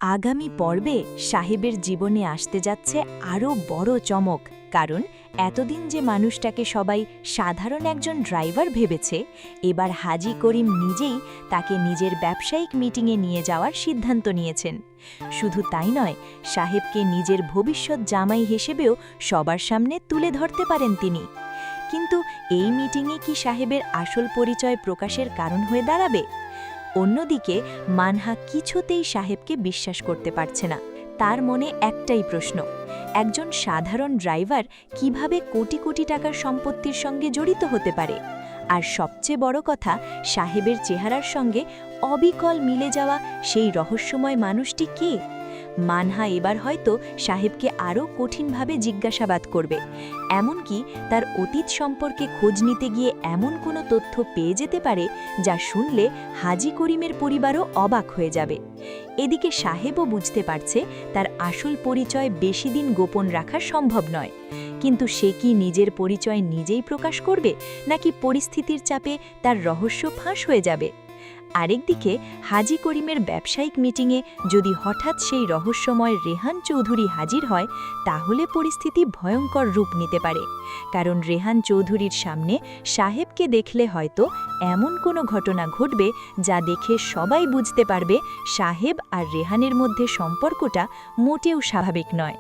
আগামী পর্বে সাহেবের জীবনে আসতে যাচ্ছে আরও বড় চমক, কারণ এতদিন যে মানুষটাকে সবাই সাধারণ একজন ড্রাইভার ভেবেছে, এবার হাজী করিম নিজেই তাকে নিজের ব্যবসায়িক মিটিংয়ে নিয়ে যাওয়ার সিদ্ধান্ত নিয়েছেন। শুধু তাই নয়, সাহেবকে নিজের ভবিষ্যৎ জামাই হিসেবেও সবার সামনে তুলে ধরতে পারেন তিনি। কিন্তু এই মিটিংয়ে কি সাহেবের আসল পরিচয় প্রকাশের কারণ হয়ে দাঁড়াবে? অন্যদিকে মানহা কিছুতেই সাহেবকে বিশ্বাস করতে পারছে না। তার মনে একটাই প্রশ্ন, একজন সাধারণ ড্রাইভার কিভাবে কোটি কোটি টাকার সম্পত্তির সঙ্গে জড়িত হতে পারে? আর সবচেয়ে বড় কথা, সাহেবের চেহারার সঙ্গে অবিকল মিলে যাওয়া সেই রহস্যময় মানুষটি কে? মানহা এবার হয়তো সাহেবকে আরও কঠিনভাবে জিজ্ঞাসাবাদ করবে, এমনকি তার অতীত সম্পর্কে খোঁজ নিতে গিয়ে এমন কোনো তথ্য পেয়ে যেতে পারে যা শুনলে হাজী করিমের পরিবারও অবাক হয়ে যাবে। এদিকে সাহেবও বুঝতে পারছে তার আসল পরিচয় বেশি দিন গোপন রাখা সম্ভব নয়। কিন্তু সে কি নিজের পরিচয় নিজেই প্রকাশ করবে, নাকি পরিস্থিতির চাপে তার রহস্য ফাঁস হয়ে যাবে? আরেকদিকে হাজী করিমের ব্যবসায়িক মিটিংয়ে যদি হঠাৎ সেই রহস্যময় রেহান চৌধুরী হাজির হয়, তাহলে পরিস্থিতি ভয়ঙ্কর রূপ নিতে পারে। কারণ রেহান চৌধুরীর সামনে সাহেবকে দেখলে হয়তো এমন কোনো ঘটনা ঘটবে যা দেখে সবাই বুঝতে পারবে সাহেব আর রেহানের মধ্যে সম্পর্কটা মোটেও স্বাভাবিক নয়।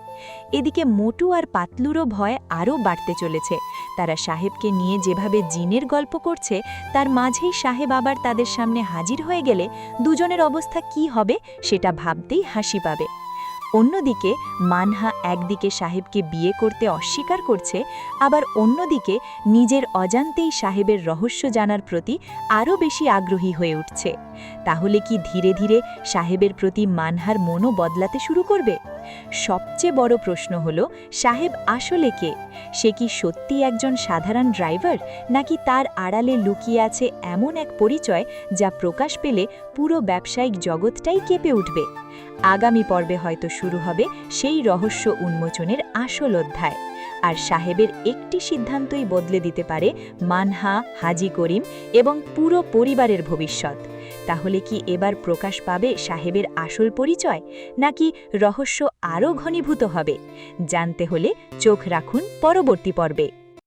এদিকে মোটু আর পাতলুরও ভয় আরও বাড়তে চলেছে। তারা সাহেবকে নিয়ে যেভাবে জিনের গল্প করছে, তার মাঝেই সাহেব আবার তাদের সামনে হাজির হয়ে গেলে দুজনের অবস্থা কি হবে সেটা ভাবতেই হাসি পাবে। অন্যদিকে মানহা একদিকে সাহেবকে বিয়ে করতে অস্বীকার করছে, আবার অন্যদিকে নিজের অজান্তেই সাহেবের রহস্য জানার প্রতি আরও বেশি আগ্রহী হয়ে উঠছে। তাহলে কি ধীরে ধীরে সাহেবের প্রতি মানহার মনও বদলাতে শুরু করবে? সবচেয়ে বড় প্রশ্ন হল, সাহেব আসলে কে? সে কি সত্যি একজন সাধারণ ড্রাইভার, নাকি তার আড়ালে লুকিয়ে আছে এমন এক পরিচয় যা প্রকাশ পেলে পুরো ব্যবসায়িক জগৎটাই কেঁপে উঠবে? আগামী পর্বে হয়তো শুরু হবে সেই রহস্য উন্মোচনের আসল অধ্যায়। আর সাহেবের একটি সিদ্ধান্তই বদলে দিতে পারে মানহা, হাজী করিম এবং পুরো পরিবারের ভবিষ্যৎ। তাহলে কি এবার প্রকাশ পাবে সাহেবের আসল পরিচয়, নাকি রহস্য আরও ঘনীভূত হবে? জানতে হলে চোখ রাখুন পরবর্তী পর্বে।